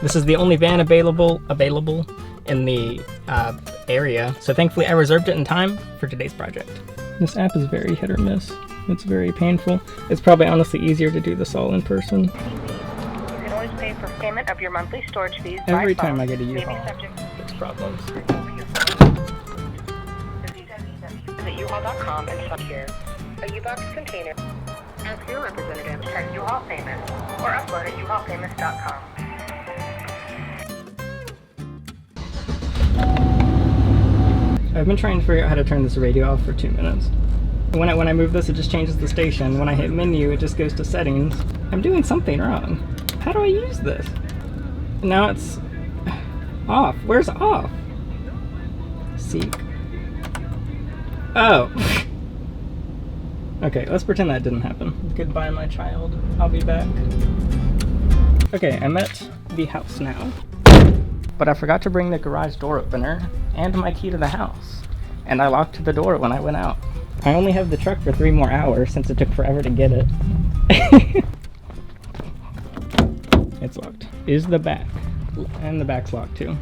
This is the only van available in the area, so thankfully I reserved it in time for today's project. This app is very hit or miss. It's very painful. It's probably honestly easier to do this all in person. You can always pay for payment of your monthly storage fees Every by time phone. I get a U-Haul, it's problems. Visit UHaul.com and check here. A U-Box container. Ask your representative to check UHaul payments or upload at UHaulpayments.com. I've been trying to figure out how to turn this radio off for 2 minutes. When I move this, it just changes the station. When I hit menu, it just goes to settings. I'm doing something wrong. How do I use this? Now it's off. Where's off? Seek. Oh. Okay, let's pretend that didn't happen. Goodbye, my child. I'll be back. Okay, I'm at the house now. But I forgot to bring the garage door opener and my key to the house. And I locked the door when I went out. I only have the truck for 3 more hours since it took forever to get it. It's locked. Is the back. And the back's locked too.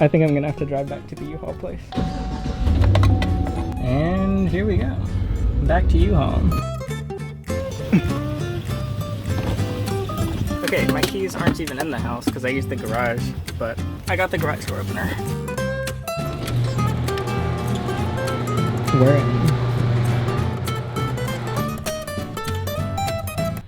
I think I'm gonna have to drive back to the U-Haul place. And here we go. Back to U-Haul. Okay, my keys aren't even in the house because I used the garage, but I got the garage door opener. Where am I?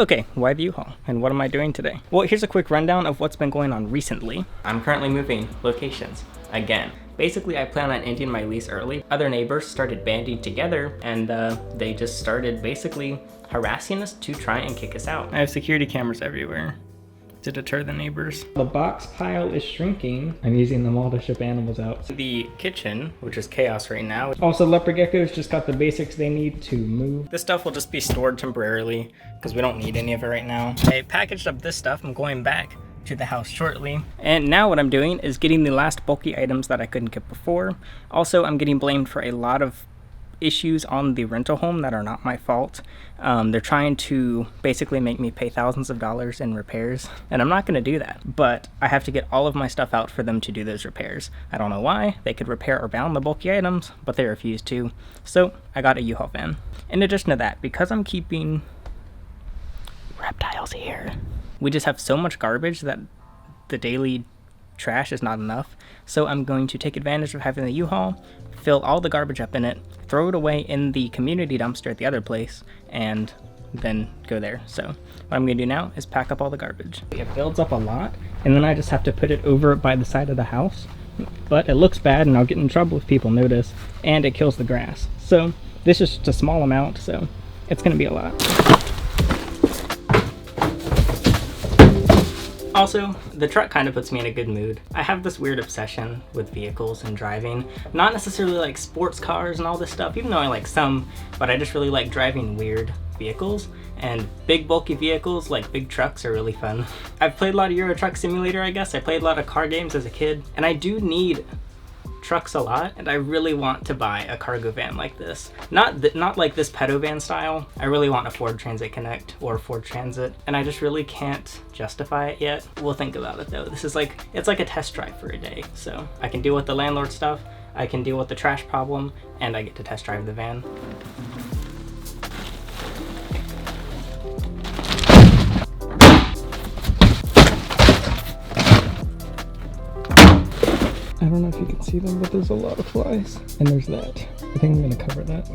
Okay, why the U-Haul? And what am I doing today? Well, here's a quick rundown of what's been going on recently. I'm currently moving locations again. Basically, I plan on ending my lease early. Other neighbors started banding together and they just started basically harassing us to try and kick us out. I have security cameras everywhere to deter the neighbors. The box pile is shrinking. I'm using them all to ship animals out. The kitchen, which is chaos right now. Also, leopard geckos just got the basics they need to move. This stuff will just be stored temporarily because we don't need any of it right now. I packaged up this stuff. I'm going back to the house shortly. And now what I'm doing is getting the last bulky items that I couldn't get before. Also, I'm getting blamed for a lot of issues on the rental home that are not my fault. They're trying to basically make me pay thousands of dollars in repairs, and I'm not going to do that, but I have to get all of my stuff out for them to do those repairs. I don't know why. They could repair or bound the bulky items, but they refuse to, so I got a U-Haul van. In addition to that, because I'm keeping reptiles here, we just have so much garbage that the daily trash is not enough, so I'm going to take advantage of having the U-Haul, fill all the garbage up in it, throw it away in the community dumpster at the other place, and then go there. So what I'm gonna do now is pack up all the garbage. It builds up a lot, and then I just have to put it over by the side of the house, but it looks bad and I'll get in trouble if people notice, and it kills the grass. So this is just a small amount, so it's gonna be a lot. Also, the truck kind of puts me in a good mood. I have this weird obsession with vehicles and driving. Not necessarily like sports cars and all this stuff, even though I like some, but I just really like driving weird vehicles. And big bulky vehicles like big trucks are really fun. I've played a lot of Euro Truck Simulator, I guess. I played a lot of car games as a kid, and I do need trucks a lot, and I really want to buy a cargo van like this. Not like this pedo van style. I really want a Ford Transit Connect or Ford Transit, and I just really can't justify it yet. We'll think about it though. This is like, it's like a test drive for a day. So I can deal with the landlord stuff, I can deal with the trash problem, and I get to test drive the van. I don't know if you can see them, but there's a lot of flies. And there's that. I think I'm gonna cover that.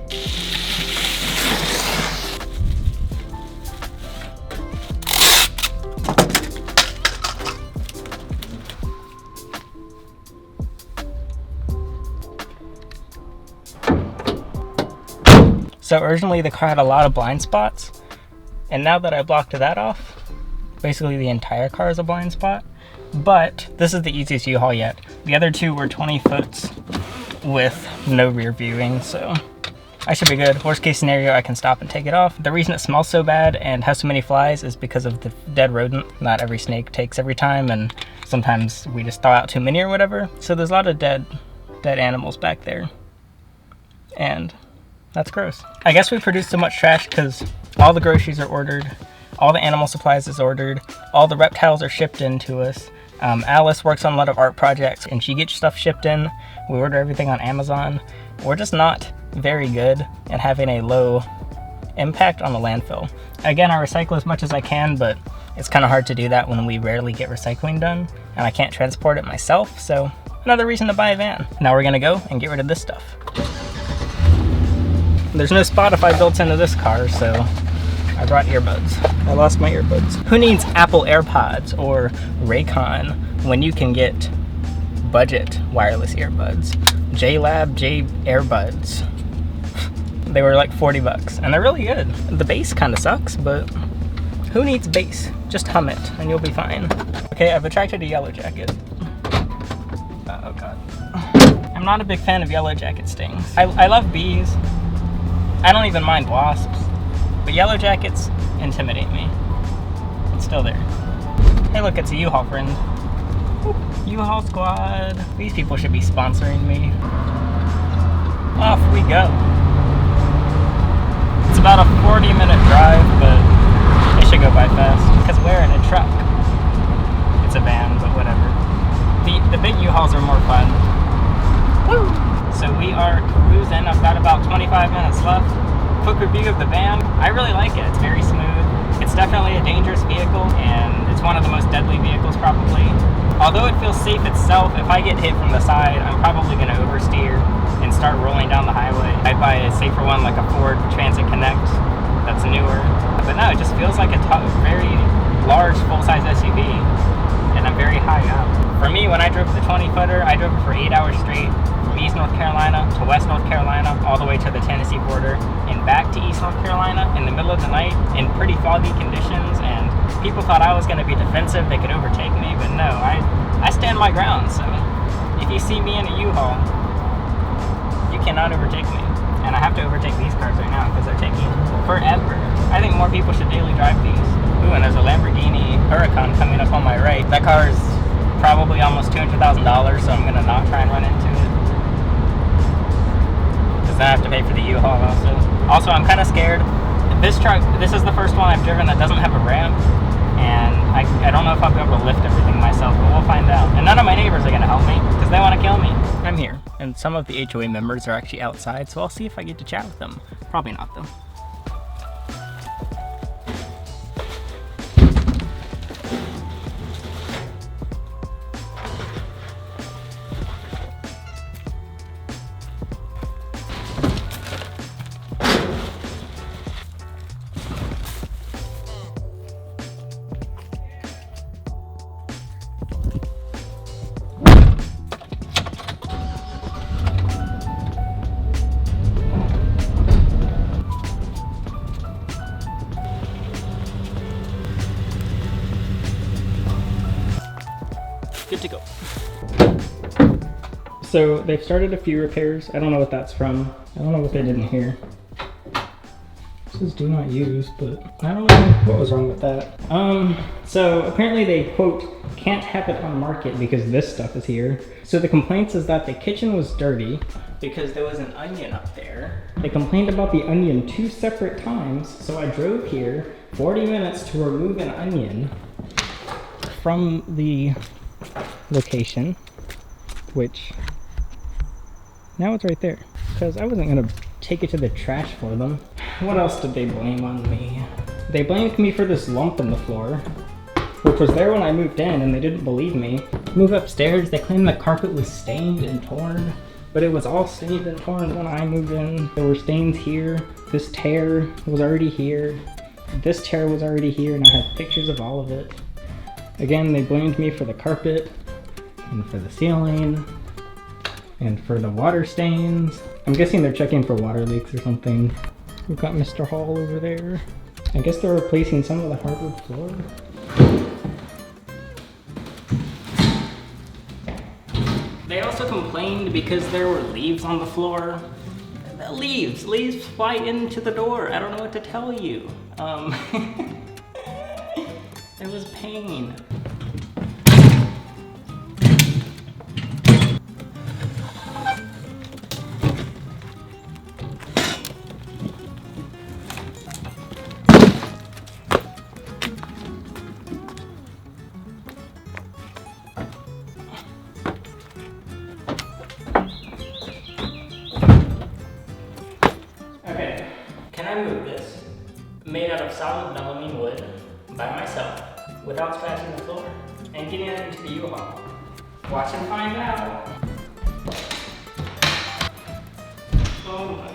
So originally the car had a lot of blind spots, and now that I blocked that off, basically the entire car is a blind spot. But this is the easiest U-Haul yet. The other two were 20 foot with no rear viewing, so I should be good. Worst case scenario, I can stop and take it off. The reason it smells so bad and has so many flies is because of the dead rodent. Not every snake takes every time, and sometimes we just thaw out too many or whatever. So there's a lot of dead animals back there, and that's gross. I guess we produce so much trash because all the groceries are ordered. All the animal supplies is ordered. All the reptiles are shipped in to us. Alice works on a lot of art projects and she gets stuff shipped in. We order everything on Amazon. We're just not very good at having a low impact on the landfill. Again, I recycle as much as I can, but it's kind of hard to do that when we rarely get recycling done and I can't transport it myself, so another reason to buy a van. Now we're gonna go and get rid of this stuff. There's no Spotify built into this car, so I brought earbuds. I lost my earbuds. Who needs Apple AirPods or Raycon when you can get budget wireless earbuds? JLab J Airbuds. They were like 40 bucks and they're really good. The bass kind of sucks, but who needs bass? Just hum it and you'll be fine. Okay, I've attracted a yellow jacket. Oh god. I'm not a big fan of yellow jacket stings. I love bees. I don't even mind wasps. But yellow jackets intimidate me. It's still there. Hey look, it's a U-Haul friend. U-Haul squad. These people should be sponsoring me. Off we go. It's about a 40-minute drive, but it should go by fast. Because we're in a truck. It's a van, but whatever. The big U-Hauls are more fun. Woo! So we are cruising. I've got about 25 minutes left. Quick review of the van. I really like it. It's very smooth. It's definitely a dangerous vehicle, and it's one of the most deadly vehicles probably. Although it feels safe itself, if I get hit from the side, I'm probably going to oversteer and start rolling down the highway. I'd buy a safer one like a Ford Transit Connect that's newer. But no, it just feels like a very large full-size SUV, and I'm very high up. For me, when I drove the 20-footer, I drove it for 8 hours straight. East North Carolina to West North Carolina, all the way to the Tennessee border, and back to East North Carolina in the middle of the night in pretty foggy conditions, and people thought I was going to be defensive, they could overtake me, but no, I stand my ground, so if you see me in a U-Haul, you cannot overtake me. And I have to overtake these cars right now because they're taking forever. I think more people should daily drive these. Ooh, and there's a Lamborghini Huracan coming up on my right. That car is probably almost $200,000, so I'm going to not try and run into it. I have to pay for the U-Haul also. Also, I'm kind of scared. This truck, this is the first one I've driven that doesn't have a ramp, and I don't know if I'll be able to lift everything myself, but we'll find out. And none of my neighbors are going to help me because they want to kill me. I'm here, and some of the HOA members are actually outside, so I'll see if I get to chat with them. Probably not, though. Good to go. So they've started a few repairs. I don't know what that's from. I don't know what they did in here. It says do not use, but I don't know what was wrong with that. So apparently they, quote, can't have it on market because this stuff is here. So the complaints is that the kitchen was dirty because there was an onion up there. They complained about the onion 2 separate times, so I drove here 40 minutes to remove an onion from the location, which now it's right there because I wasn't gonna take it to the trash for them. What else did they blame on me? They blamed me for this lump in the floor, which was there when I moved in, and they didn't believe me. Move upstairs, they claimed the carpet was stained and torn, but it was all stained and torn when I moved in. There were stains here. This tear was already here. This tear was already here, and I have pictures of all of it. Again, they blamed me for the carpet, and for the ceiling, and for the water stains. I'm guessing they're checking for water leaks or something. We've got Mr. Hall over there. I guess they're replacing some of the hardwood floor. They also complained because there were leaves on the floor. The leaves fly into the door. I don't know what to tell you. It was pain. Can I move this? Made out of solid melamine wood by myself without scratching the floor and getting it into the U-Haul. Watch and find out. Oh my.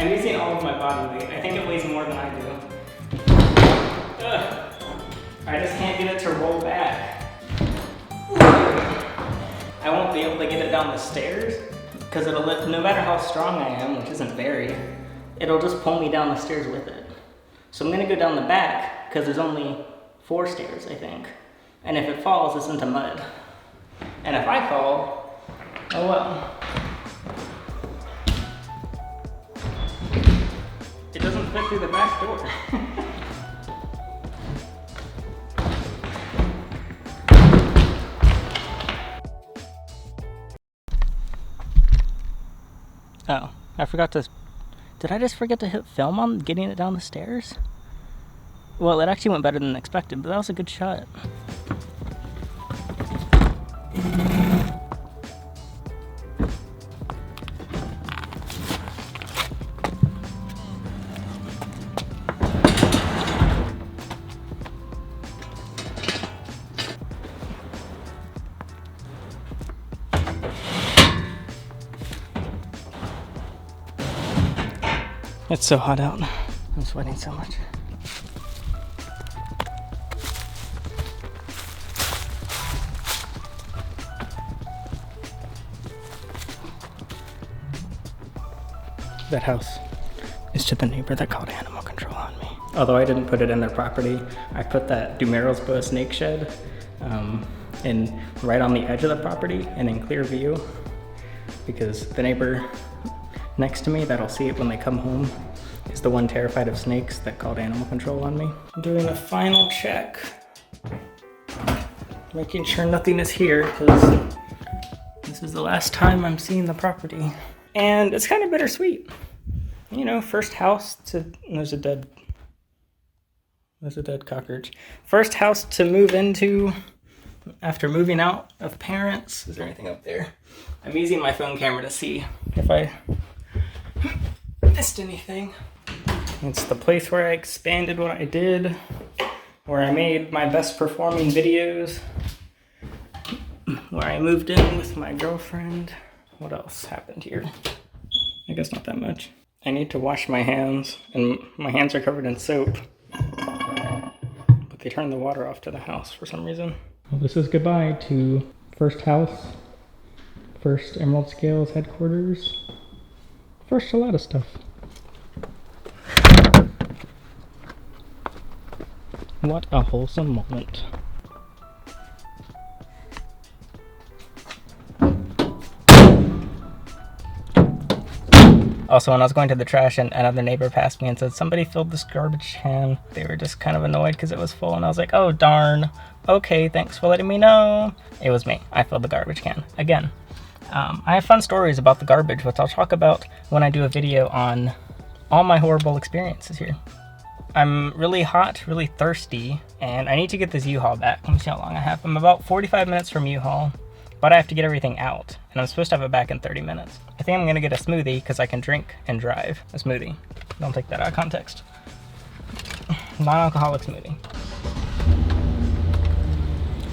I'm using all of my body weight. I think it weighs more than I do. Ugh. I just can't get it to roll back. I won't be able to get it down the stairs because it'll no matter how strong I am, which isn't very, it'll just pull me down the stairs with it. So I'm gonna go down the back because there's only 4 stairs, I think. And if it falls, it's into mud. And if I fall, oh well. It doesn't fit through the back door. Oh, I forgot to... Did I just forget to hit film on getting it down the stairs? Well, it actually went better than expected, but that was a good shot. It's so hot out. I'm sweating so much. That house is to the neighbor that called animal control on me. Although I didn't put it in their property, I put that Dumeral's Boa snake shed in right on the edge of the property and in clear view, because the neighbor next to me that'll see it when they come home is the one terrified of snakes that called animal control on me. I'm doing a final check, making sure nothing is here because this is the last time I'm seeing the property. And it's kind of bittersweet. You know, first house to, there's a dead cockroach. First house to move into after moving out of parents. Is there anything up there? I'm using my phone camera to see if I missed anything. It's the place where I expanded what I did, where I made my best performing videos, where I moved in with my girlfriend. What else happened here? I guess not that much. I need to wash my hands, and my hands are covered in soap, but they turned the water off to the house for some reason. Well, this is goodbye to first house, first Emerald Scales headquarters, first a lot of stuff. What a wholesome moment. Also, when I was going to the trash and another neighbor passed me and said, somebody filled this garbage can. They were just kind of annoyed because it was full, and I was like, oh darn. Okay, thanks for letting me know. It was me. I filled the garbage can again. I have fun stories about the garbage, which I'll talk about when I do a video on all my horrible experiences here. I'm really hot, really thirsty, and I need to get this U-Haul back. Let me see how long I have. I'm about 45 minutes from U-Haul, but I have to get everything out, and I'm supposed to have it back in 30 minutes. I think I'm gonna get a smoothie because I can drink and drive. A smoothie. Don't take that out of context. Non-alcoholic smoothie.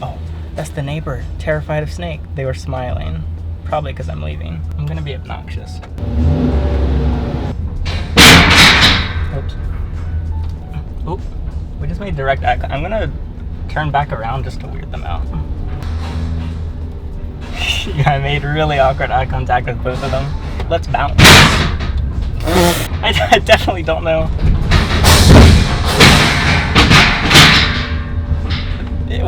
Oh, that's the neighbor, terrified of snake. They were smiling. Probably because I'm leaving. I'm gonna be obnoxious. Oops. Oh, we just made direct eye contact. I'm gonna turn back around just to weird them out. Yeah, I made really awkward eye contact with both of them. Let's bounce. I definitely don't know.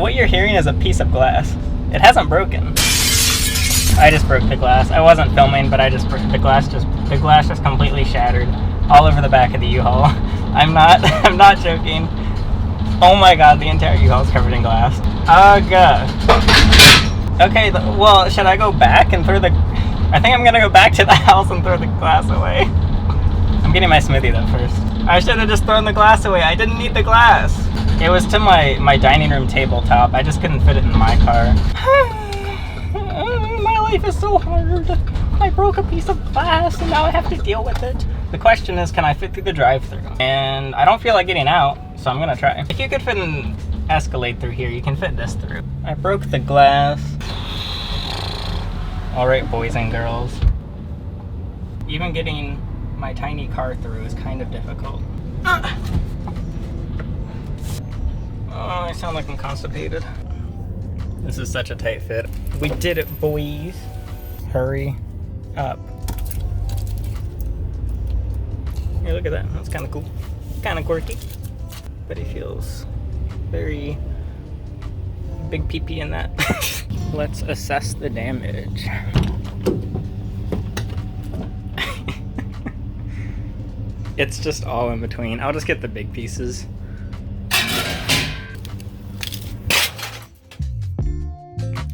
What you're hearing is a piece of glass. It hasn't broken. I just broke the glass. I wasn't filming, but I just broke the glass. The glass just completely shattered all over the back of the U-Haul. I'm not joking. Oh my god, the entire U-Haul is covered in glass. Ugh. Okay, well, should I go back and throw the... I think I'm gonna go back to the house and throw the glass away. I'm getting my smoothie though first. I should have just thrown the glass away. I didn't need the glass. It was to my dining room tabletop. I just couldn't fit it in my car. My life is so hard. I broke a piece of glass and now I have to deal with it. The question is, can I fit through the drive-thru? And I don't feel like getting out, so I'm gonna try. If you could fit an Escalade through here, you can fit this through. I broke the glass. All right, boys and girls. Even getting my tiny car through is kind of difficult. Oh, I sound like I'm constipated. This is such a tight fit. We did it, boys. Hurry up. Hey, look at that. That's kind of cool. Kind of quirky. But he feels very big pee-pee in that. Let's assess the damage. It's just all in between. I'll just get the big pieces.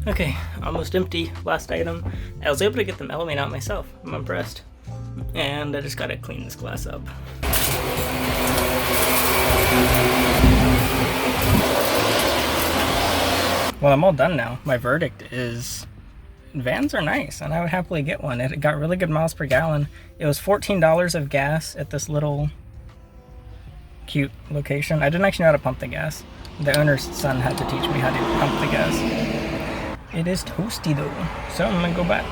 Okay, almost empty. Last item. I was able to get the melamine out myself. I'm impressed. And I just gotta clean this glass up. Well, I'm all done now. My verdict is vans are nice, and I would happily get one. It got really good miles per gallon. It was $14 of gas at this little cute location. I didn't actually know how to pump the gas. The owner's son had to teach me how to pump the gas. It is toasty though, so I'm gonna go back.